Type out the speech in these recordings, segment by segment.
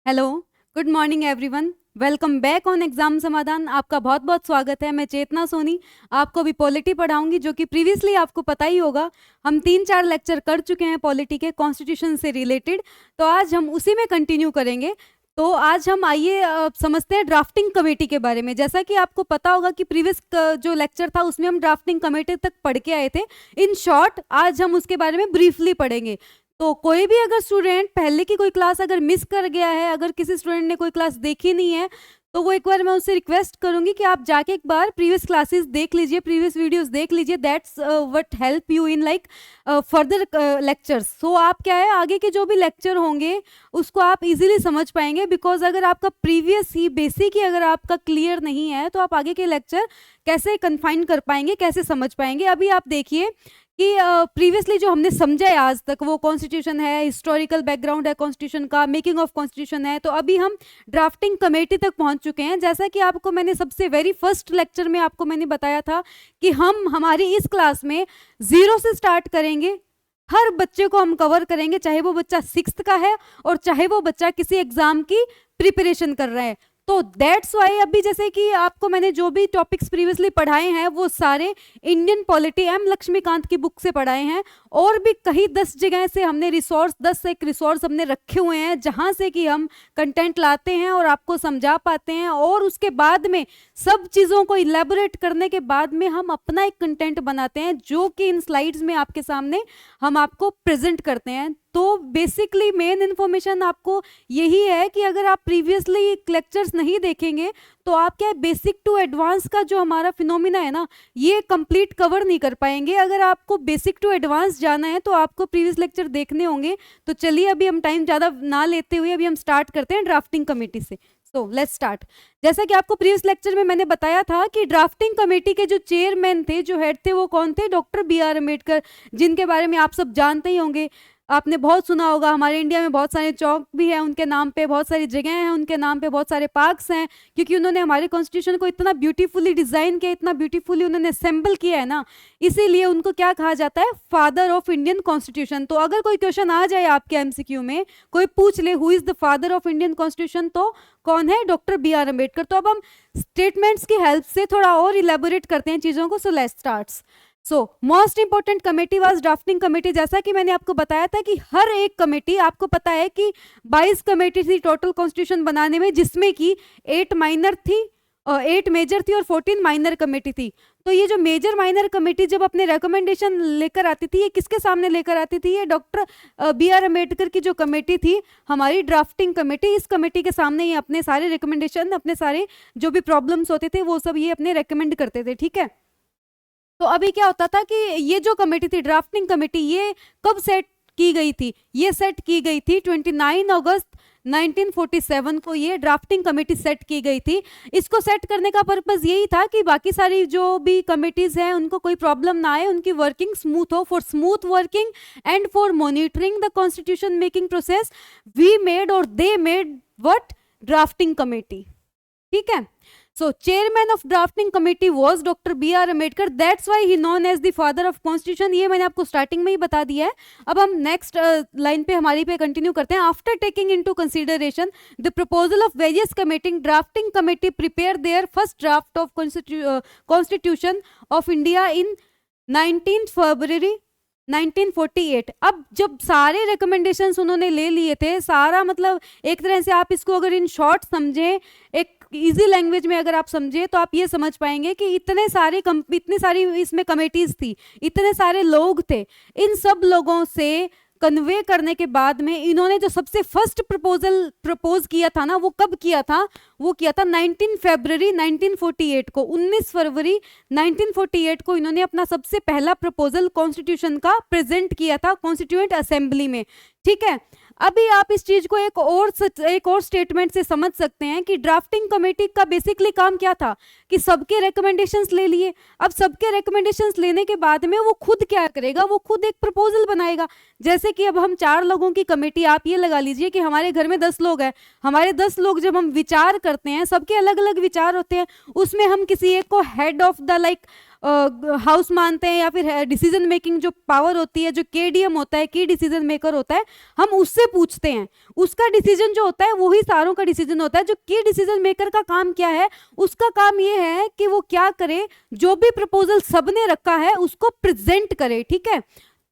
Hello, good morning everyone. Welcome back on exam समाधान। आपका बहुत बहुत स्वागत है। मैं चेतना सोनी आपको भी पॉलिटी पढ़ाऊंगी, जो कि प्रीवियसली आपको पता ही होगा। हम 3-4 लेक्चर कर चुके हैं पॉलिटी के, कॉन्स्टिट्यूशन से रिलेटेड। तो आज हम उसी में कंटिन्यू करेंगे। तो आज हम आइए समझते हैं ड्राफ्टिंग कमेटी के बारे में। जैसा कि आपको पता होगा कि प्रीवियस जो लेक्चर था उसमें हम ड्राफ्टिंग कमेटी तक पढ़ के आए थे। इन शॉर्ट आज हम उसके बारे में ब्रीफली पढ़ेंगे। तो कोई भी अगर स्टूडेंट पहले की कोई क्लास अगर मिस कर गया है, अगर किसी स्टूडेंट ने कोई क्लास देखी नहीं है, तो वो एक बार मैं उससे रिक्वेस्ट करूंगी कि आप जाके एक बार प्रीवियस क्लासेस देख लीजिए, प्रीवियस वीडियोस देख लीजिए। That's what help you in like further lectures. So आप क्या है, आगे के जो भी लेक्चर होंगे उसको आप इजीली समझ पाएंगे। बिकॉज अगर आपका प्रीवियस ही बेसिक ही अगर आपका क्लियर नहीं है, तो आप आगे के लेक्चर कैसे कन्फाइन कर पाएंगे, कैसे समझ पाएंगे। अभी आप देखिए कि प्रीवियसली जो हमने समझा है आज तक, वो कॉन्स्टिट्यूशन है, हिस्टोरिकल बैकग्राउंड है कॉन्स्टिट्यूशन का, मेकिंग ऑफ कॉन्स्टिट्यूशन है। तो अभी हम ड्राफ्टिंग कमेटी तक पहुंच चुके हैं। जैसा कि आपको मैंने सबसे वेरी फर्स्ट लेक्चर में आपको मैंने बताया था कि हम हमारी इस क्लास में 0 से स्टार्ट करेंगे। हर बच्चे को हम कवर करेंगे, चाहे वो बच्चा 6th का है और चाहे वो बच्चा किसी एग्जाम की प्रिपरेशन कर रहा है। तो दैट्स वाई अभी जैसे कि आपको मैंने जो भी टॉपिक्स प्रीवियसली पढ़ाए हैं वो सारे इंडियन पॉलिटी एम लक्ष्मीकांत की बुक से पढ़ाए हैं। और भी कहीं 10 जगह से हमने रिसोर्स, 10 से एक रिसोर्स हमने रखे हुए हैं, जहां से कि हम कंटेंट लाते हैं और आपको समझा पाते हैं। और उसके बाद में सब चीज़ों को इलेबोरेट करने के बाद में हम अपना एक कंटेंट बनाते हैं, जो कि इन स्लाइड्स में आपके सामने हम आपको प्रेजेंट करते हैं। तो बेसिकली मेन इन्फॉर्मेशन आपको यही है कि अगर आप प्रीवियसली लेक्चर्स नहीं देखेंगे तो आप क्या बेसिक टू एडवांस का जो हमारा फिनोमिना है ना, ये कंप्लीट कवर नहीं कर पाएंगे। अगर आपको बेसिक टू एडवांस जाना है तो आपको प्रीवियस लेक्चर देखने होंगे। तो चलिए अभी हम टाइम ज़्यादा ना लेते हुए अभी हम स्टार्ट करते हैं ड्राफ्टिंग कमेटी से। So let's start. जैसा कि आपको प्रीवियस लेक्चर में मैंने बताया था कि ड्राफ्टिंग कमेटी के जो चेयरमैन थे, जो हेड थे, वो कौन थे? Doctor B.R. अम्बेडकर, जिनके बारे में आप सब जानते ही होंगे। आपने बहुत सुना होगा, हमारे इंडिया में बहुत सारे चौक भी हैं उनके नाम पे, बहुत सारी जगह हैं उनके नाम पे, बहुत सारे पार्क्स हैं, क्योंकि उन्होंने हमारे कॉन्स्टिट्यूशन को इतना ब्यूटीफुली डिजाइन किया, इतना ब्यूटीफुली उन्होंने असेंबल किया है ना, इसीलिए उनको क्या कहा जाता है? Father of Indian constitution. तो अगर कोई क्वेश्चन आ जाए आपके MCQ में, कोई पूछ ले who is the father of Indian constitution, तो कौन है? Doctor B.R. अम्बेडकर। तो अब हम स्टेटमेंट्स की हेल्प से थोड़ा और इलेबोरेट करते हैं चीजों को। So let's start. So most important committee was drafting committee. जैसा कि मैंने आपको बताया था कि हर एक कमेटी, आपको पता है कि 22 कमेटी थी टोटल कॉन्स्टिट्यूशन बनाने में, जिसमें कि 8 माइनर थी, 8 मेजर थी और 14 माइनर कमेटी थी। तो ये जो मेजर माइनर कमेटी जब अपने रिकमेंडेशन लेकर आती थी, ये किसके सामने लेकर आती थी? ये डॉक्टर B.R. अम्बेडकर की जो कमेटी थी, हमारी ड्राफ्टिंग कमेटी, इस कमेटी के सामने ये अपने सारे रिकमेंडेशन, अपने सारे जो भी प्रॉब्लम्स होते थे वो सब ये अपने रिकमेंड करते थे। ठीक है। तो अभी क्या होता था कि ये जो कमेटी थी ड्राफ्टिंग कमेटी, ये कब सेट की गई थी? ये सेट की गई थी 29 अगस्त 1947 को ये ड्राफ्टिंग कमेटी सेट की गई थी। इसको सेट करने का पर्पस यही था कि बाकी सारी जो भी कमेटीज हैं उनको कोई प्रॉब्लम ना आए, उनकी वर्किंग स्मूथ हो। For smooth working and for monitoring the constitution making process we made or they made what? Drafting committee. ठीक है। So chairman of drafting committee was Dr. B.R. Ambedkar. That's why he known as the father of constitution. ये मैंने आपको starting में ही बता दिया है। अब हम नेक्स्ट लाइन पे हमारी पे कंटिन्यू करते हैं। After taking into consideration the proposal of various committee, drafting committee prepare their first draft of constitution of India in 19 फरवरी 1948। अब जब सारे रिकमेंडेशंस उन्होंने ले लिए थे, सारा मतलब एक तरह से आप इसको अगर इन शॉर्ट समझें, एक इजी लैंग्वेज में अगर आप समझे, तो आप ये समझ पाएंगे कि इतनी सारी इसमें कमेटीज थी, इतने सारे लोग थे। इन सब लोगों से कन्वे करने के बाद में इन्होंने जो सबसे फर्स्ट प्रपोजल प्रपोज किया था ना, वो कब किया था? वो किया था 19 फरवरी 1948 को। 19 फरवरी 1948 को इन्होंने अपना सबसे पहला प्रपोजल कॉन्स्टिट्यूशन का प्रेजेंट किया था कॉन्स्टिट्यूएंट असेंबली में। ठीक है। अभी आप इस चीज को एक और स्टेटमेंट से समझ सकते हैं कि ड्राफ्टिंग कमेटी का बेसिकली काम क्या था कि सबके रिकमेंडेशंस ले लिए। अब सबके रिकमेंडेशंस लेने के बाद में वो खुद क्या करेगा? वो खुद एक प्रपोजल बनाएगा। जैसे कि अब हम 4 लोगों की कमेटी, आप ये लगा लीजिए कि हमारे घर में 10 लोग हैं। हमारे 10 लोग जब हम विचार करते हैं, सबके अलग अलग विचार होते हैं, उसमें हम किसी एक को हेड ऑफ द हाउस मानते हैं या फिर डिसीजन मेकिंग जो पावर होती है, जो केडीएम होता है, की डिसीजन मेकर होता है, हम उससे पूछते हैं। उसका डिसीजन जो होता है वही सारों का डिसीजन होता है। जो की डिसीजन मेकर का काम क्या है, उसका काम ये है कि वो क्या करे, जो भी प्रपोजल सबने रखा है उसको प्रेजेंट करे, ठीक है।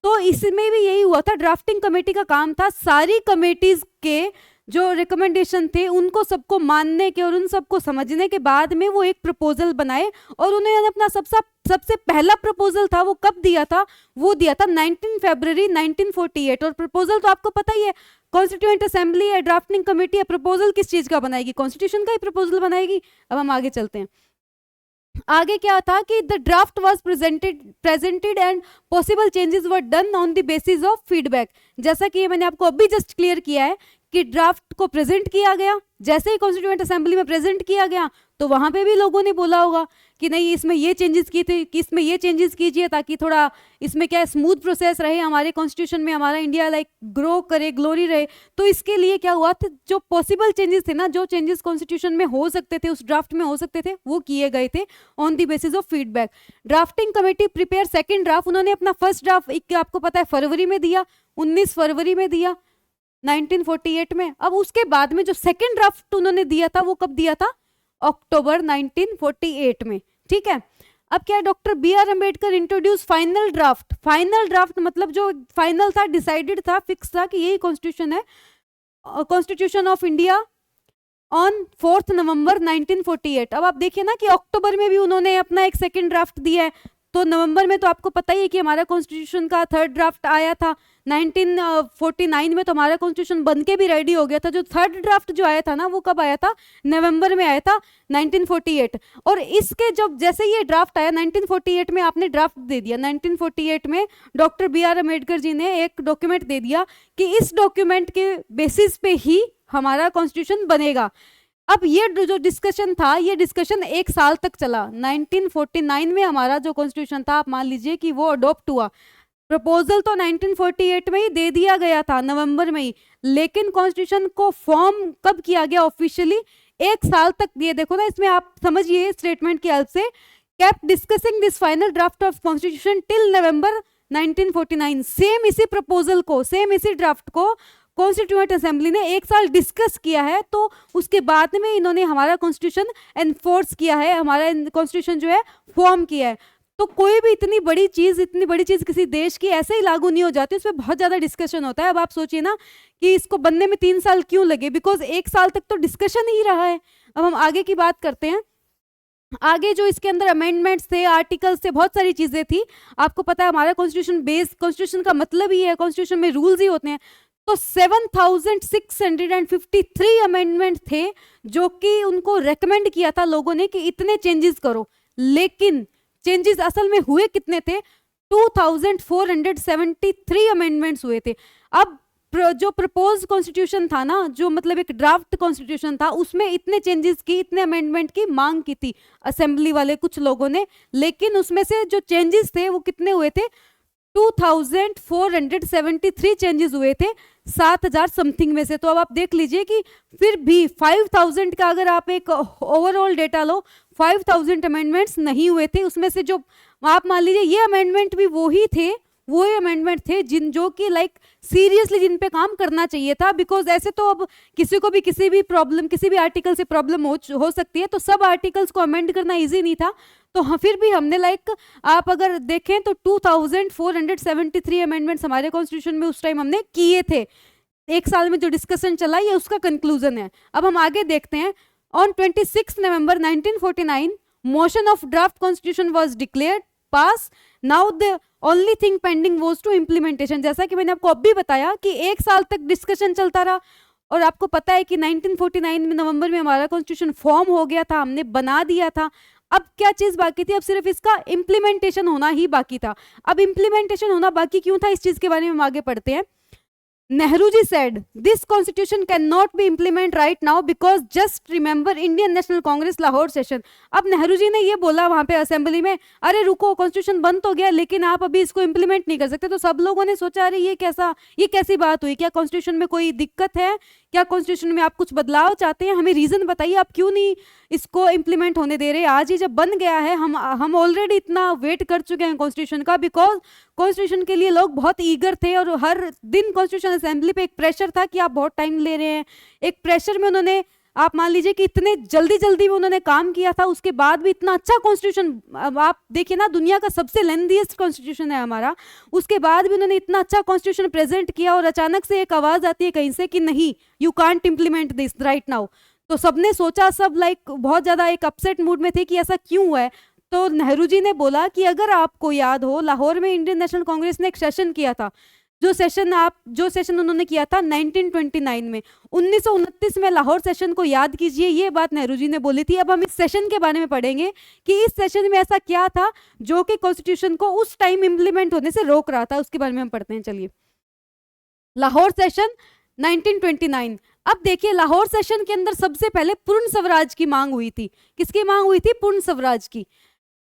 तो इसमें भी यही हुआ था, ड्राफ्टिंग कमेटी का काम था सारी कमेटीज के जो रिकमेंडेशन थे उनको सबको मानने के और उन सबको समझने के बाद में वो एक प्रपोजल बनाए। और उन्होंने अपना सबसे पहला प्रपोजल था वो कब दिया था, वो दिया था 19 फरवरी 1948। और प्रपोजल तो आपको पता ही है, कॉन्स्टिट्यूएंट असेंबली है, ड्राफ्टिंग कमेटी है, प्रपोजल किस चीज का बनाएगी, कॉन्स्टिट्यूशन का ही प्रपोजल बनाएगी। अब हम आगे चलते हैं। आगे क्या था कि the draft was presented and possible changes were done on the basis of feedback. जैसा कि ये मैंने आपको अभी जस्ट क्लियर किया है कि ड्राफ्ट को प्रेजेंट किया गया, जैसे ही कॉन्स्टिट्यूएंट असेंबली में प्रेजेंट किया गया तो वहां पे भी लोगों ने बोला होगा कि नहीं इसमें ये चेंजेस किए थे, कि इसमें ये चेंजेस कीजिए ताकि थोड़ा इसमें क्या स्मूथ प्रोसेस रहे, हमारे कॉन्स्टिट्यूशन में हमारा इंडिया लाइक ग्रो करे, ग्लोरी रहे। तो इसके लिए क्या हुआ था, जो पॉसिबल चेंजेस थे ना, जो चेंजेस कॉन्स्टिट्यूशन में हो सकते थे, उस ड्राफ्ट में हो सकते थे, वो किए गए थे on the basis of feedback. Drafting committee prepare second draft. उन्होंने अपना फर्स्ट ड्राफ्ट आपको पता है फरवरी में दिया, 19 फरवरी में दिया 1948 में। अब उसके बाद में जो सेकेंड ड्राफ्ट उन्होंने दिया था वो कब दिया था, अक्टूबर 1948 में, ठीक है। अब क्या, doctor B R Ambedkar introduce final draft. Final draft मतलब जो फाइनल था, डिसाइडेड था, फिक्स था कि यही कॉन्स्टिट्यूशन है, कॉन्स्टिट्यूशन ऑफ इंडिया ऑन 4 नवंबर 1948। अब आप देखिए ना कि अक्टूबर में भी उन्होंने अपना एक सेकेंड ड्राफ्ट दिया है, तो नवंबर में तो आपको पता ही है कि हमारा कॉन्स्टिट्यूशन का थर्ड ड्राफ्ट आया था। 1949 में तो हमारा कॉन्स्टिट्यूशन बन के भी रेडी हो गया था। जो थर्ड ड्राफ्ट जो आया था ना वो कब आया था, नवंबर में आया था 1948। और इसके जब जैसे ये ड्राफ्ट आया 1948 में, आपने ड्राफ्ट दे दिया 1948 में, doctor B R Ambedkar ji ने एक डॉक्यूमेंट दे दिया कि इस डॉक्यूमेंट के बेसिस पे ही हमारा कॉन्स्टिट्यूशन बनेगा। अब ये जो डिस्कशन था, ये डिस्कशन 1 साल तक चला। 1949 में हमारा जो कॉन्स्टिट्यूशन था, आप मान लीजिए कि वो अडॉप्ट हुआ। प्रपोजल तो 1948 में ही दे दिया गया था, नवंबर में ही, लेकिन कॉन्स्टिट्यूशन को फॉर्म कब किया गया ऑफिशियली, 1 साल तक। ये देखो ना, इसमें आप समझिए स्टेटमेंट की हेल्प से, kept discussing this final draft of constitution till November 1949। Same इसी प्रपोजल को, सेम इसी ड्राफ्ट को कॉन्स्टिट्यूएंट असेंबली ने 1 साल डिस्कस किया है। तो उसके बाद में इन्होंने हमारा कॉन्स्टिट्यूशन एनफोर्स किया है, हमारा कॉन्स्टिट्यूशन जो है फॉर्म किया है। तो कोई भी इतनी बड़ी चीज किसी देश की ऐसे ही लागू नहीं हो जाती, उसमें बहुत ज्यादा डिस्कशन होता है। अब आप सोचिए ना कि इसको बनने में 3 साल क्यों लगे, बिकॉज 1 साल तक तो डिस्कशन ही रहा है। अब हम आगे की बात करते हैं। आगे जो इसके अंदर अमेंडमेंट्स थे, आर्टिकल्स थे, बहुत सारी चीजें थी। आपको पता है हमारा कॉन्स्टिट्यूशन बेस्ड, कॉन्स्टिट्यूशन का मतलब ही है, कॉन्स्टिट्यूशन में रूल्स ही होते हैं। तो 7653 अमेंडमेंट थे जो कि उनको रेकमेंड किया था लोगों ने कि इतने चेंजेस करो, लेकिन चेंजेस असल में हुए कितने थे, 2473 अमेंडमेंट्स हुए थे। अब जो प्रपोज कॉन्स्टिट्यूशन था ना, जो मतलब एक ड्राफ्ट कॉन्स्टिट्यूशन था, उसमें इतने चेंजेस की, इतने अमेंडमेंट की मांग की थी असेंबली वाले कुछ लोगों ने, लेकिन उसमें से जो चेंजेस थे वो कितने हुए थे, 2473 चेंजेस हुए थे 7000 समथिंग में से। तो अब आप देख लीजिए कि फिर भी 5000 का अगर आप एक ओवरऑल डेटा लो, 5000 अमेंडमेंट्स नहीं हुए थे। उसमें से जो आप मान लीजिए ये अमेंडमेंट भी वही अमेंडमेंट थे जो कि लाइक सीरियसली जिन पे काम करना चाहिए था। बिकॉज ऐसे तो अब किसी को भी किसी भी प्रॉब्लम, किसी भी आर्टिकल से प्रॉब्लम हो सकती है, तो सब आर्टिकल्स को अमेंड करना इजी नहीं था। तो हाँ, फिर भी हमने लाइक आप अगर देखें तो 2473 अमेंडमेंट्स हमारे कॉन्स्टिट्यूशन में उस टाइम हमने किए थे। 1 साल में जो डिस्कशन चला ये उसका कंक्लूजन है। अब हम आगे देखते हैं। On 26 November 1949 motion of draft constitution was declared pass. Now the only thing pending was to implementation. जैसा कि मैंने आपको अभी बताया कि 1 साल तक डिस्कशन चलता रहा, और आपको पता है कि 1949 में नवंबर में हमारा कॉन्स्टिट्यूशन फॉर्म हो गया था, हमने बना दिया था। अब क्या चीज बाकी थी, अब सिर्फ इसका इम्प्लीमेंटेशन होना ही बाकी था। अब इम्प्लीमेंटेशन होना बाकी क्यों था, इस चीज के बारे में हम आगे पढ़ते हैं। Nehruji said, "This constitution cannot be implemented right now because just remember Indian National Congress Lahore session." अब नेहरू जी ने ये बोला वहां पे असेंबली में, अरे रुको कॉन्स्टिट्यूशन बन तो गया लेकिन आप अभी इसको इम्प्लीमेंट नहीं कर सकते। तो सब लोगों ने सोचा अरे ये कैसी बात हुई, क्या कॉन्स्टिट्यूशन में कोई दिक्कत है, क्या कॉन्स्टिट्यूशन में आप कुछ बदलाव चाहते हैं, हमें रीजन बताइए, आप क्यों नहीं इसको इम्प्लीमेंट होने दे रहे। आज ही जब बन गया है, हम ऑलरेडी इतना वेट कर चुके हैं कॉन्स्टिट्यूशन का, बिकॉज कॉन्स्टिट्यूशन के लिए लोग बहुत ईगर थे और हर दिन कॉन्स्टिट्यूशन असेंबली पे एक प्रेशर था कि आप बहुत टाइम ले रहे हैं। एक प्रेशर में उन्होंने, आप मान लीजिए कि इतने जल्दी जल्दी में उन्होंने काम किया था, उसके बाद भी इतना अच्छा कॉन्स्टिट्यूशन, आप देखिए ना दुनिया का सबसे लेंथीएस्ट कॉन्स्टिट्यूशन है हमारा, उसके बाद भी उन्होंने इतना अच्छा कॉन्स्टिट्यूशन प्रेजेंट किया और अचानक से एक आवाज आती है कहीं से कि नहीं, you can't implement this right now. तो सबने सोचा, सब बहुत ज्यादा एक अपसेट मूड में थे कि ऐसा क्यों हुआ है। तो नेहरू जी ने बोला कि अगर आपको याद हो, लाहौर में इंडियन नेशनल कांग्रेस ने एक सेशन किया था, जो सेशन उन्होंने किया था 1929 में, 1929 में लाहौर सेशन को याद कीजिए, ये बात नेहरू जी ने बोली थी। अब हम इस सेशन के बारे में पढ़ेंगे कि इस सेशन में ऐसा क्या था जो कि कॉन्स्टिट्यूशन को उस टाइम इंप्लीमेंट होने से रोक रहा था, उसके बारे में हम पढ़ते हैं। चलिए, लाहौर सेशन 1929। अब देखिए, लाहौर सेशन के अंदर सबसे पहले पूर्ण स्वराज की मांग हुई थी। किसकी मांग हुई थी? पूर्ण स्वराज की।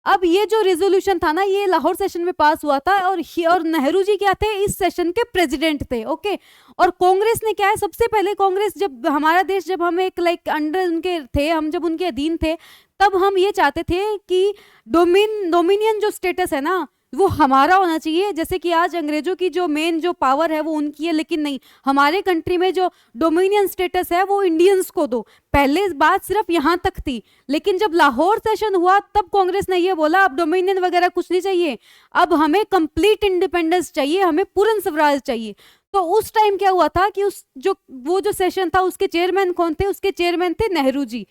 अब ये जो रेजोल्यूशन था ना, ये लाहौर सेशन में पास हुआ था और नेहरू जी क्या थे? इस सेशन के प्रेसिडेंट थे। ओके, और कांग्रेस ने क्या है, सबसे पहले कांग्रेस, जब हमारा देश, जब हम एक अंडर उनके थे, हम जब उनके अधीन थे, तब हम ये चाहते थे कि डोमिनियन जो स्टेटस है ना, वो हमारा होना चाहिए। जैसे कि आज अंग्रेजों की जो मेन जो पावर है वो उनकी है, लेकिन नहीं, हमारे कंट्री में जो डोमिनियन स्टेटस है वो इंडियंस को दो। पहले बात सिर्फ यहाँ तक थी, लेकिन जब लाहौर सेशन हुआ तब कांग्रेस ने ये बोला अब डोमिनियन वगैरह कुछ नहीं चाहिए, अब हमें कंप्लीट इंडिपेंडेंस चाहिए, हमें पूर्ण स्वराज चाहिए। तो उस टाइम क्या हुआ था कि वो जो सेशन था उसके चेयरमैन कौन थे? उसके चेयरमैन थे नेहरू जी।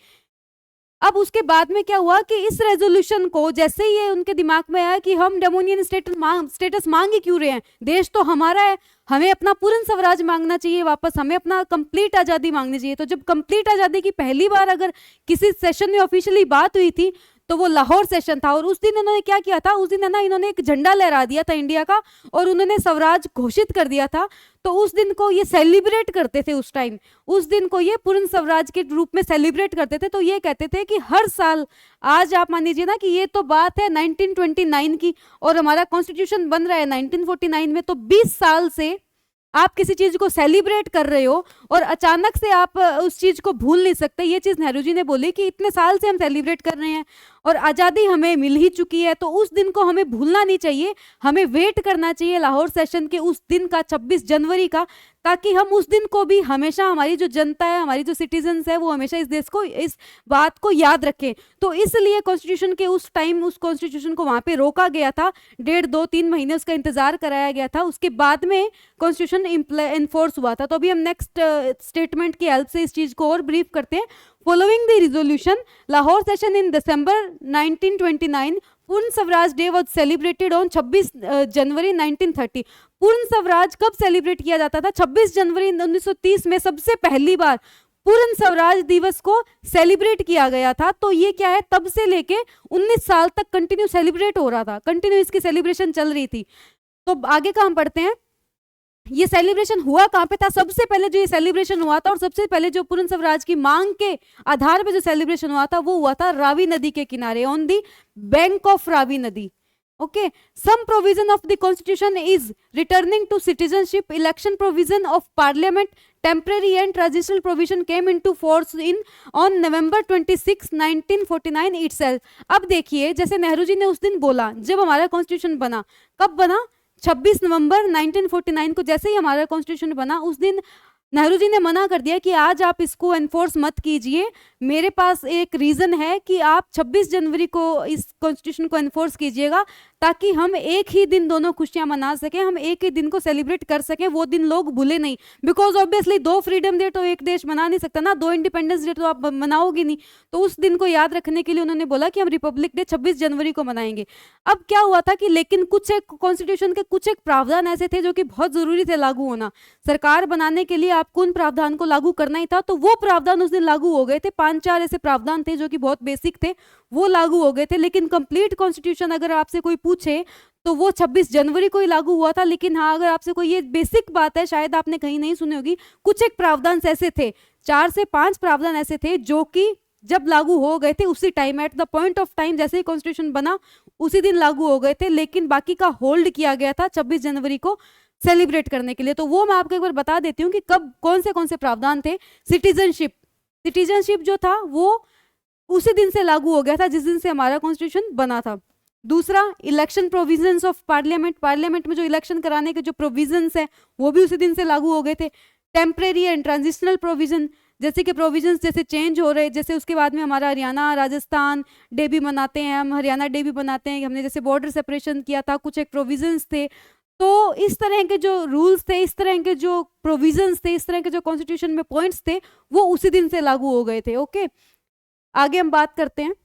अब उसके बाद में क्या हुआ कि इस रेजोल्यूशन को जैसे ही ये उनके दिमाग में आया कि हम डोमिनियन स्टेटस मांग ही क्यों रहे हैं, देश तो हमारा है, हमें अपना पूर्ण स्वराज मांगना चाहिए वापस, हमें अपना कंप्लीट आजादी मांगनी चाहिए। तो जब कंप्लीट आजादी की पहली बार अगर किसी सेशन में ऑफिशियली बात हुई थी तो वो लाहौर सेशन था। और उस दिन इन्होंने क्या किया था? उस दिन है ना, इन्होंने एक झंडा लहरा दिया था इंडिया का और उन्होंने स्वराज घोषित कर दिया था। तो उस दिन को ये सेलिब्रेट करते थे, उस टाइम उस दिन को ये पूर्ण स्वराज के रूप में सेलिब्रेट करते थे। तो ये कहते थे कि हर साल, आज आप मान लीजिए ना कि ये तो बात है 1929 की और हमारा कॉन्स्टिट्यूशन बन रहा है 1949 में, तो 20 साल से आप किसी चीज को सेलिब्रेट कर रहे हो और अचानक से आप उस चीज को भूल नहीं सकते। ये चीज नेहरू जी ने बोली कि इतने साल से हम सेलिब्रेट कर रहे हैं और आज़ादी हमें मिल ही चुकी है, तो उस दिन को हमें भूलना नहीं चाहिए, हमें वेट करना चाहिए लाहौर सेशन के उस दिन का, 26 जनवरी का, ताकि हम उस दिन को भी हमेशा, हमारी जो जनता है, हमारी जो सिटीजन्स है, वो हमेशा इस देश को, इस बात को याद रखें। तो इसलिए कॉन्स्टिट्यूशन के उस टाइम उस कॉन्स्टिट्यूशन को वहाँ पे रोका गया था, 1.5-2-3 महीने उसका इंतजार कराया गया था, उसके बाद में कॉन्स्टिट्यूशन इन्फोर्स हुआ था। तो अभी हम नेक्स्ट स्टेटमेंट की हेल्प से इस चीज़ को और ब्रीफ करते हैं। Following the resolution, Lahore session in December 1929, पूर्ण Swaraj day was celebrated on 26 जनवरी 1930। पूर्ण स्वराज कब सेलिब्रेट किया जाता था? 26 जनवरी 1930 में सबसे पहली बार पूर्ण स्वराज दिवस को सेलिब्रेट किया गया था। तो ये क्या है, तब से लेके 19 साल तक कंटिन्यू सेलिब्रेट हो रहा था, कंटिन्यू इसकी सेलिब्रेशन चल रही थी। तो आगे का हम पढ़ते हैं, ये सेलिब्रेशन हुआ कहाँ पे था? सबसे पहले जो ये सेलिब्रेशन हुआ था और सबसे पहले जो पूर्ण स्वराज की मांग के आधार पे जो सेलिब्रेशन हुआ था वो हुआ था रावी नदी के किनारे, on the bank of Ravi नदी। Okay, some provision of the constitution is returning to citizenship, election provision of parliament, temporary and transitional provision came into force on November 26, 1949 itself. अब देखिए, जैसे नेहरू जी ने उस दिन बोला, जब हमारा कॉन्स्टिट्यूशन बना, कब बना? 26 नवंबर 1949 को जैसे ही हमारा कॉन्स्टिट्यूशन बना, उस दिन नेहरू जी ने मना कर दिया कि आज आप इसको एनफोर्स मत कीजिए, मेरे पास एक रीज़न है कि आप 26 जनवरी को इस कॉन्स्टिट्यूशन को एनफोर्स कीजिएगा, ताकि हम एक ही दिन दोनों खुशियां मना सकें, हम एक ही दिन को सेलिब्रेट कर सकें, वो दिन लोग भूले नहीं। बिकॉज ऑब्वियसली 2 फ्रीडम डे तो एक देश मना नहीं सकता ना, 2 इंडिपेंडेंस डे तो आप मनाओगे नहीं। तो उस दिन को याद रखने के लिए उन्होंने बोला कि हम रिपब्लिक डे 26 जनवरी को मनाएंगे। अब क्या हुआ था कि लेकिन कुछ एक कॉन्स्टिट्यूशन के कुछ एक प्रावधान ऐसे थे जो कि बहुत ज़रूरी थे लागू होना। सरकार बनाने के लिए आपको उन प्रावधान को लागू करना ही था, तो वो प्रावधान उस दिन लागू हो गए थे। 5-4 ऐसे प्रावधान थे जो कि बहुत बेसिक थे, वो लागू हो गए थे। लेकिन कंप्लीट कॉन्स्टिट्यूशन अगर आपसे कोई पूछे तो वो 26 जनवरी को ही लागू हुआ था। लेकिन हाँ, अगर आपसे कोई, ये बेसिक बात है, शायद आपने कहीं नहीं सुनी होगी, कुछ एक प्रावधान ऐसे थे, 4 से 5 प्रावधान ऐसे थे जो कि जब लागू हो गए थे उसी time, at the point of time, जैसे ही कॉन्स्टिट्यूशन बना उसी दिन लागू हो गए थे, लेकिन बाकी का होल्ड किया गया था 26 जनवरी को सेलिब्रेट करने के लिए। तो वो मैं आपको एक बार बता देती हूँ कि कब कौन से प्रावधान थे। सिटीजनशिप जो था वो उसी दिन से लागू हो गया था जिस दिन से हमारा कॉन्स्टिट्यूशन बना था। दूसरा, इलेक्शन प्रोविजंस ऑफ पार्लियामेंट में जो इलेक्शन कराने के जो प्रोविजंस है वो भी उसी दिन से लागू हो गए थे। टेम्परेरी एंड ट्रांजिशनल प्रोविजन, जैसे कि प्रोविजंस जैसे चेंज हो रहे, जैसे उसके बाद में हमारा हरियाणा राजस्थान डे भी मनाते हैं, हम हरियाणा डे भी मनाते हैं, हमने जैसे बॉर्डर सेपरेशन किया था, कुछ एक प्रोविजंस थे। तो इस तरह के जो रूल्स थे, इस तरह के जो प्रोविजंस थे, इस तरह के जो कॉन्स्टिट्यूशन में पॉइंट्स थे, वो उसी दिन से लागू हो गए थे। ओके, आगे हम बात करते हैं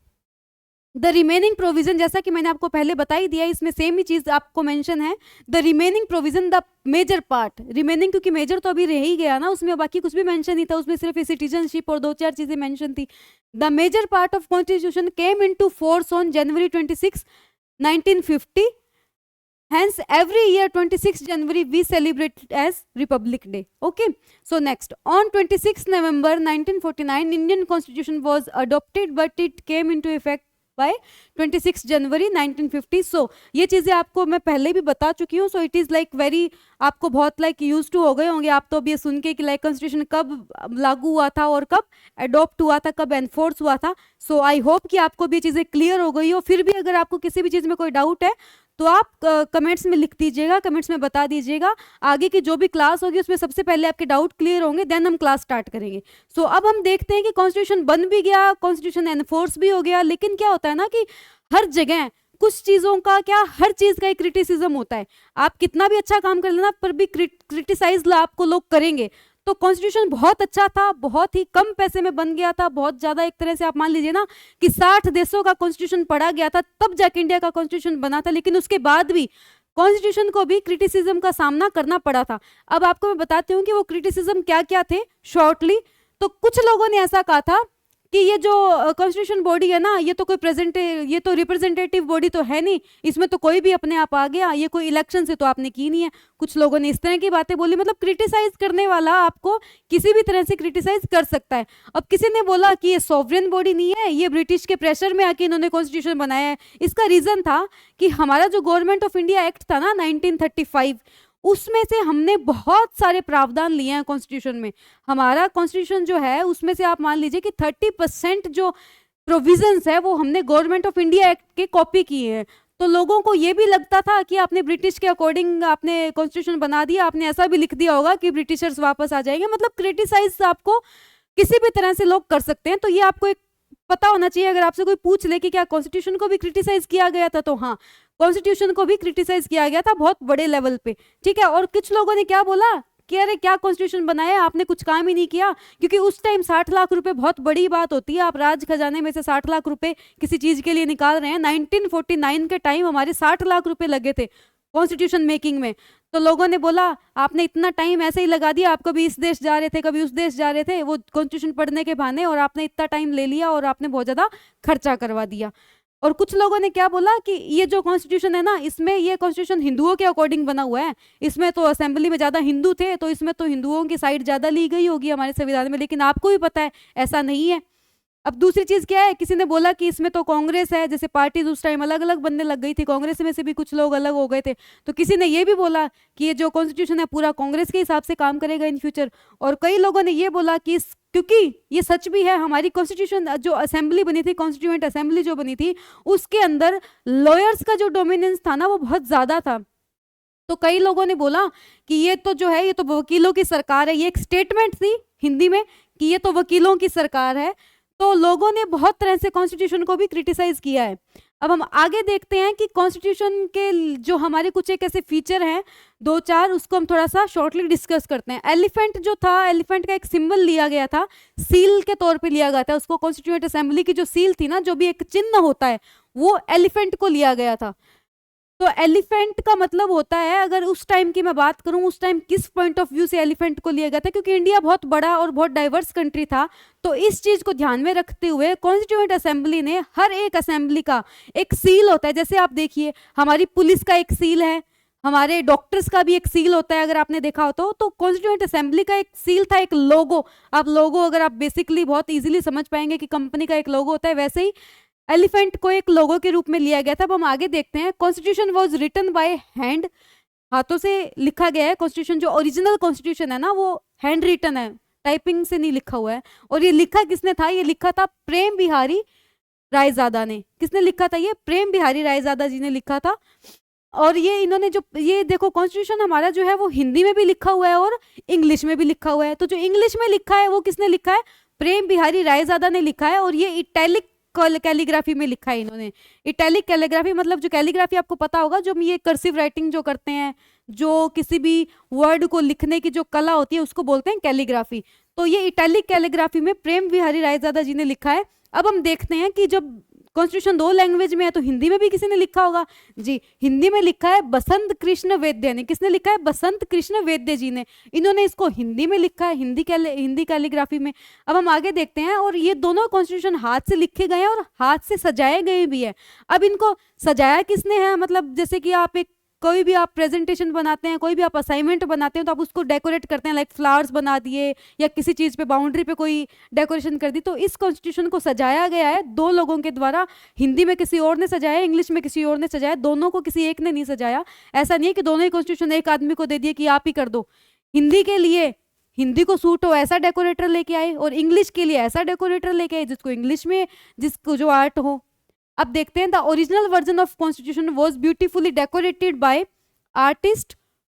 द रिमेनिंग प्रोविजन। जैसा कि मैंने आपको पहले बता ही दिया, इसमें सेम ही चीज आपको मेंशन है। The remaining provision, the major part, remaining क्योंकि मेजर तो अभी रह ही गया ना, उसमें बाकी कुछ भी मेंशन नहीं था, उसमें सिर्फ सिटीजनशिप और 2-4 चीजें मेंशन थी। The major part of constitution came into force on January 26, 1950। Hence, every year 26 January we celebrate as Republic Day. Okay. So next, on 26 November 1949, Indian Constitution was adopted, but it came into effect by 26 January 1950. So ये चीजें आपको मैं पहले भी बता चुकी हूँ. So it is like very, आपको बहुत like used to हो गए होंगे आप तो अब ये सुन के कि like कॉन्स्टिट्यूशन कब लागू हुआ था और कब अडॉप्ट हुआ था, कब एनफोर्स हुआ था. So I hope कि आपको भी चीजें क्लियर हो गई हो. फिर भी अगर आपको किसी भी चीज में कोई डाउट है तो आप कमेंट्स में लिख दीजिएगा, कमेंट्स में बता दीजिएगा. आगे की जो भी क्लास होगी उसमें सबसे पहले आपके डाउट क्लियर होंगे, देन हम क्लास स्टार्ट करेंगे. सो अब हम देखते हैं कि कॉन्स्टिट्यूशन बन भी गया, कॉन्स्टिट्यूशन एनफोर्स भी हो गया, लेकिन क्या होता है ना कि हर जगह कुछ चीज़ों का क्या, हर चीज़ का एक क्रिटिसिज्म होता है. आप कितना भी अच्छा काम कर लेना पर भी क्रिटिसाइज आपको लोग करेंगे. तो कॉन्स्टिट्यूशन बहुत अच्छा था, बहुत ही कम पैसे में बन गया था, बहुत ज़्यादा एक तरह से आप मान लीजिए ना कि 60 देशों का कॉन्स्टिट्यूशन पढ़ा गया था तब जाके इंडिया का कॉन्स्टिट्यूशन बना था. लेकिन उसके बाद भी कॉन्स्टिट्यूशन को भी क्रिटिसिज्म का सामना करना पड़ा था. अब आपको मैं बताती हूँ कि वो क्रिटिसिज्म क्या क्या थे शॉर्टली. तो कुछ लोगों ने ऐसा कहा था कि ये जो कॉन्स्टिट्यूशन बॉडी है ना, ये तो कोई ये तो रिप्रेजेंटेटिव बॉडी तो है नहीं, इसमें तो कोई भी अपने आप आ गया, ये कोई इलेक्शन से तो आपने की नहीं है. कुछ लोगों ने इस तरह की बातें बोली. मतलब क्रिटिसाइज करने वाला आपको किसी भी तरह से क्रिटिसाइज कर सकता है. अब किसी ने बोला कि ये सॉवरेन बॉडी नहीं है, ये ब्रिटिश के प्रेशर में आके इन्होंने कॉन्स्टिट्यूशन बनाया है. इसका रीजन था कि हमारा जो गवर्नमेंट ऑफ इंडिया एक्ट था ना 1935, उसमें से हमने बहुत सारे प्रावधान लिए हैं कॉन्स्टिट्यूशन में. हमारा कॉन्स्टिट्यूशन जो है उसमें से आप मान लीजिए कि 30% जो प्रोविजंस है वो हमने गवर्नमेंट ऑफ इंडिया एक्ट के कॉपी किए हैं. तो लोगों को ये भी लगता था कि आपने ब्रिटिश के अकॉर्डिंग आपने कॉन्स्टिट्यूशन बना दिया, आपने ऐसा भी लिख दिया होगा कि ब्रिटिशर्स वापस आ जाएंगे. मतलब क्रिटिसाइज आपको किसी भी तरह से लोग कर सकते हैं. तो ये आपको एक पता होना चाहिए. अगर आपसे कोई पूछ ले कि क्या कॉन्स्टिट्यूशन को भी क्रिटिसाइज किया गया था, तो हाँ, कॉन्स्टिट्यूशन को भी क्रिटिसाइज किया गया था बहुत बड़े लेवल पे. ठीक है. और कुछ लोगों ने क्या बोला कि अरे क्या कॉन्स्टिट्यूशन बनाया, आपने कुछ काम ही नहीं किया. क्योंकि उस टाइम 60 लाख रुपए बहुत बड़ी बात होती है. आप राज खजाने में से 60 लाख रुपए किसी चीज के लिए निकाल रहे हैं. 1949 के टाइम हमारे 60 लाख रुपए लगे थे कॉन्स्टिट्यूशन मेकिंग में. तो लोगों ने बोला आपने इतना टाइम ऐसे ही लगा दिया, आप कभी इस देश जा रहे थे, कभी उस देश जा रहे थे, वो कॉन्स्टिट्यूशन पढ़ने के बहाने, और आपने इतना टाइम ले लिया और आपने बहुत ज्यादा खर्चा करवा दिया. और कुछ लोगों ने क्या बोला कि ये जो कॉन्स्टिट्यूशन है ना, इसमें ये कॉन्स्टिट्यूशन हिंदुओं के अकॉर्डिंग बना हुआ है, इसमें तो असेंबली में ज्यादा हिंदू थे, तो इसमें तो हिंदुओं की साइड ज्यादा ली गई होगी हमारे संविधान में. लेकिन आपको भी पता है ऐसा नहीं है. अब दूसरी चीज क्या है, किसी ने बोला कि इसमें तो कांग्रेस है, जैसे पार्टी उस टाइम अलग अलग बनने लग गई थी, कांग्रेस में से भी कुछ लोग अलग हो गए थे. तो किसी ने ये भी बोला कि ये जो कॉन्स्टिट्यूशन है पूरा कांग्रेस के हिसाब से काम करेगा इन फ्यूचर. और कई लोगों ने ये बोला कि क्योंकि ये सच भी है, हमारी कॉन्स्टिट्यूशन जो असेंबली बनी थी, कॉन्स्टिट्यूएंट असेंबली जो बनी थी, उसके अंदर लॉयर्स का जो डोमिनेंस था ना वो बहुत ज्यादा था. तो कई लोगों ने बोला कि ये तो जो है ये तो वकीलों की सरकार है. ये एक स्टेटमेंट थी हिंदी में कि ये तो वकीलों की सरकार है. तो लोगों ने बहुत तरह से कॉन्स्टिट्यूशन को भी क्रिटिसाइज किया है. अब हम आगे देखते हैं कि कॉन्स्टिट्यूशन के जो हमारे कुछ एक ऐसे फीचर हैं 2-4, उसको हम थोड़ा सा शॉर्टली डिस्कस करते हैं. एलिफेंट जो था, एलिफेंट का एक सिंबल लिया गया था, सील के तौर पे लिया गया था उसको. कॉन्स्टिट्यूएंट असेंबली की जो सील थी ना, जो भी एक चिन्ह होता है, वो एलिफेंट को लिया गया था. तो एलिफेंट का मतलब होता है, अगर उस टाइम की मैं बात करूं, उस टाइम किस पॉइंट ऑफ व्यू से एलिफेंट को लिया गया था, क्योंकि इंडिया बहुत बड़ा और बहुत डाइवर्स कंट्री था, तो इस चीज को ध्यान में रखते हुए कॉन्स्टिट्यूएंट असेंबली ने, हर एक असेंबली का एक सील होता है, जैसे आप देखिए हमारी पुलिस का एक सील है, हमारे डॉक्टर्स का भी एक सील होता है, अगर आपने देखा हो तो कॉन्स्टिट्यूएंट असेंबली का एक सील था, एक लोगो। आप लोगो अगर आप बेसिकली बहुत इजीली समझ पाएंगे कि कंपनी का एक लोगो होता है, वैसे ही एलिफेंट को एक लोगो के रूप में लिया गया था। अब हम आगे देखते हैं, constitution was written by hand, हाथों से लिखा गया है। कॉन्स्टिट्यूशन जो ओरिजिनल कॉन्स्टिट्यूशन है ना, वो हैंड रिटन है, टाइपिंग से नहीं लिखा हुआ है। और ये लिखा किसने था? ये लिखा था प्रेम बिहारी रायजादा ने। किसने लिखा था? ये प्रेम बिहारी रायजादा जी ने लिखा था। और ये इन्होंने जो, ये देखो कॉन्स्टिट्यूशन हमारा जो है वो हिंदी में भी लिखा हुआ है और इंग्लिश में भी लिखा हुआ है। तो जो इंग्लिश में लिखा है वो किसने लिखा है? प्रेम बिहारी रायजादा ने लिखा है। और ये इटैलिक कैलीग्राफी में लिखा है इन्होंने। इटैलिक कैलीग्राफी मतलब, जो कैलीग्राफी आपको पता होगा, जो हम ये कर्सिव राइटिंग जो करते हैं, जो किसी भी वर्ड को लिखने की जो कला होती है, उसको बोलते हैं कैलीग्राफी। तो ये इटैलिक कैलीग्राफी में प्रेम बिहारी रायजादा जी ने लिखा है। अब हम देखते हैं कि जब कॉन्स्टिट्यूशन दो लैंग्वेज में है, तो हिंदी में भी किसी ने लिखा होगा जी। हिंदी में लिखा है बसंत कृष्ण वैद्य ने। किसने लिखा है? बसंत कृष्ण वैद्य जी ने। इन्होंने इसको हिंदी में लिखा है, हिंदी कैलीग्राफी में। अब हम आगे देखते हैं, और ये दोनों कॉन्स्टिट्यूशन हाथ से लिखे गए हैं और हाथ से सजाए गए भी है। अब इनको सजाया किसने है? मतलब जैसे कि आप एक, कोई भी आप प्रेजेंटेशन बनाते हैं, कोई भी आप असाइनमेंट बनाते हैं, तो आप उसको डेकोरेट करते हैं, लाइक फ्लावर्स बना दिए या किसी चीज़ पे बाउंड्री पे कोई डेकोरेशन कर दी। तो इस कॉन्स्टिट्यूशन को सजाया गया है दो लोगों के द्वारा। हिंदी में किसी और ने सजाया, इंग्लिश में किसी और ने सजाया, दोनों को किसी एक ने नहीं सजाया। ऐसा नहीं है कि दोनों ही कॉन्स्टिट्यूशन एक आदमी को दे दिए कि आप ही कर दो। हिंदी के लिए, हिंदी को सूट हो ऐसा डेकोरेटर लेके आए, और इंग्लिश के लिए ऐसा डेकोरेटर लेके आए जिसको इंग्लिश में, जिसको जो आर्ट हो। अब देखते हैं, the original version of constitution was beautifully decorated by artist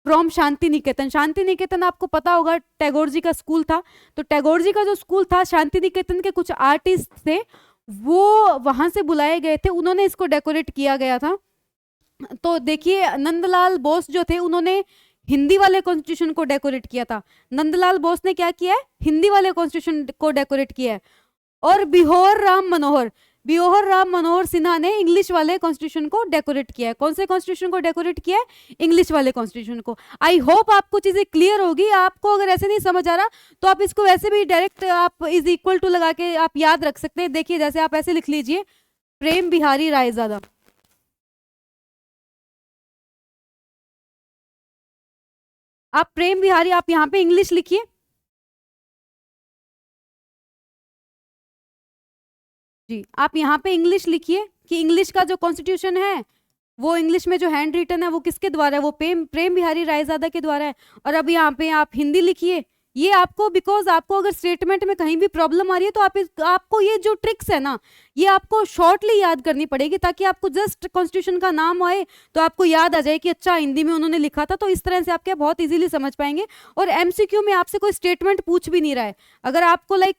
from Shantiniketan. Shantiniketan आपको पता होगा टैगोर जी का स्कूल था। तो टैगोर जी का जो स्कूल था, शांति निकेतन के कुछ आर्टिस्ट थे, वो वहां से बुलाए गए थे, उन्होंने इसको डेकोरेट किया गया था। तो देखिए नंदलाल बोस जो थे, उन्होंने हिंदी वाले कॉन्स्टिट्यूशन को डेकोरेट किया था। नंदलाल बोस ने क्या किया है? हिंदी वाले कॉन्स्टिट्यूशन को डेकोरेट किया है। और बिहोर राम मनोहर सिन्हा ने इंग्लिश वाले कॉन्स्टिट्यूशन को डेकोरेट किया है। कौन से कॉन्स्टिट्यूशन को डेकोरेट किया है? इंग्लिश वाले कॉन्स्टिट्यूशन को। आई होप आपको चीजें क्लियर होगी। आपको अगर ऐसे नहीं समझ आ रहा, तो आप इसको वैसे भी डायरेक्ट आप इज इक्वल टू लगा के आप याद रख सकते हैं। देखिए जैसे आप ऐसे लिख लीजिए, प्रेम बिहारी रायजादा। आप प्रेम बिहारी, आप यहाँ पे इंग्लिश लिखिए जी। आप यहाँ पे इंग्लिश लिखिए कि इंग्लिश का जो कॉन्स्टिट्यूशन है, वो इंग्लिश में जो हैंड रिटन है, वो किसके द्वारा है? वो प्रेम बिहारी रायजादा के द्वारा है। और अब यहाँ पे आप हिंदी लिखिए। ये आपको, बिकॉज आपको अगर स्टेटमेंट में कहीं भी प्रॉब्लम आ रही है, तो आपको ये जो ट्रिक्स है ना, ये आपको शॉर्टली याद करनी पड़ेगी, ताकि आपको जस्ट कॉन्स्टिट्यूशन का नाम आए तो आपको याद आ जाए कि अच्छा हिंदी में उन्होंने लिखा था। तो इस तरह से आप क्या बहुत इजीली समझ पाएंगे। और एमसीक्यू में आपसे कोई स्टेटमेंट पूछ भी नहीं रहा है। अगर आपको लाइक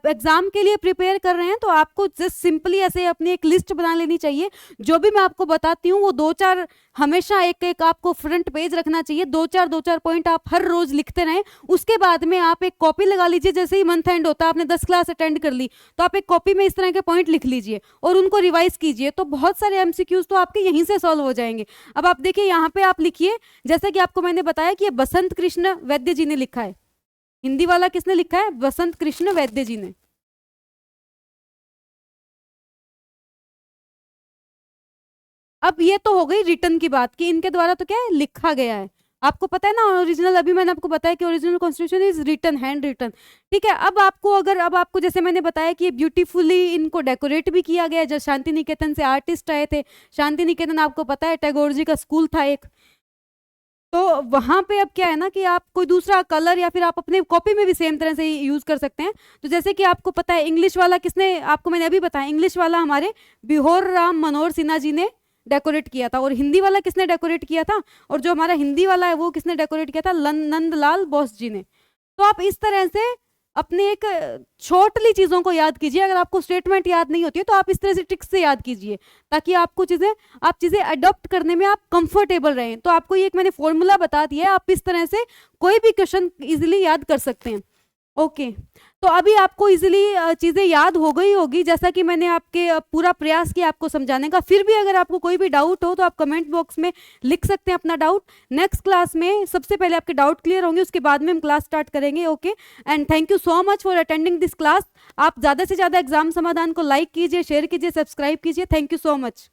एग्जाम के लिए प्रिपेयर कर रहे हैं, तो आपको जस्ट सिंपली ऐसे अपनी एक लिस्ट बना लेनी चाहिए। जो भी मैं आपको बताती हूँ, वो दो चार हमेशा एक एक आपको फ्रंट पेज रखना चाहिए। दो चार पॉइंट आप हर रोज लिखते रहें। उसके बाद में आप एक कॉपी लगा लीजिए। जैसे ही मंथ एंड होता है, आपने 10 क्लास अटेंड कर ली, तो आप एक कॉपी में इस तरह के पॉइंट लिख लीजिए और उनको रिवाइज कीजिए। तो बहुत सारे एमसीक्यूज तो आपके यहीं से सॉल्व हो जाएंगे। अब आप देखिए यहाँ पे आप लिखिए, जैसे कि आपको मैंने बताया कि ये बसंत कृष्ण वैद्य जी ने लिखा है। हिंदी वाला किसने लिखा है? बसंत कृष्ण वैद्य जी ने। अब ये तो हो गई रिटर्न की बात कि इनके द्वारा तो क्या है, लिखा गया है। आपको पता है ना ओरिजिनल, अभी मैंने आपको बताया कि original constitution is written, hand written. ठीक है। अब आपको अगर, अब आपको जैसे मैंने बताया कि ब्यूटीफुली इनको डेकोरेट भी किया गया है। जब शांति निकेतन से आर्टिस्ट आए थे, शांति निकेतन आपको पता है टैगोर जी का स्कूल था एक, तो वहां पे अब क्या है ना कि आप कोई दूसरा कलर या फिर आप अपने कॉपी में भी सेम तरह से यूज कर सकते हैं। तो जैसे कि आपको पता है इंग्लिश वाला किसने, आपको मैंने अभी बताया, इंग्लिश वाला हमारे बिहोर राम मनोहर सिन्हा जी ने डेकोरेट किया था। और हिंदी वाला किसने डेकोरेट किया था? और जो हमारा हिंदी वाला है वो किसने डेकोरेट किया था? नंदलाल बोस जी ने। तो आप इस तरह से अपने एक छोटली चीजों को याद कीजिए। अगर आपको स्टेटमेंट याद नहीं होती है, तो आप इस तरह से ट्रिक्स से याद कीजिए, ताकि आपको चीजें, आप चीजें अडॉप्ट करने में आप कंफर्टेबल रहें। तो आपको ये एक मैंने फॉर्मूला बता दिया है, आप इस तरह से कोई भी क्वेश्चन इजीली याद कर सकते हैं। ओके, तो अभी आपको इजीली चीज़ें याद हो गई होगी, जैसा कि मैंने आपके पूरा प्रयास किया आपको समझाने का। फिर भी अगर आपको कोई भी डाउट हो तो आप कमेंट बॉक्स में लिख सकते हैं अपना डाउट। नेक्स्ट क्लास में सबसे पहले आपके डाउट क्लियर होंगे, उसके बाद में हम क्लास स्टार्ट करेंगे। Okay, and thank you so much for attending this class. आप ज़्यादा से ज़्यादा एग्जाम समाधान को लाइक कीजिए, शेयर कीजिए, सब्सक्राइब कीजिए। Thank you so much.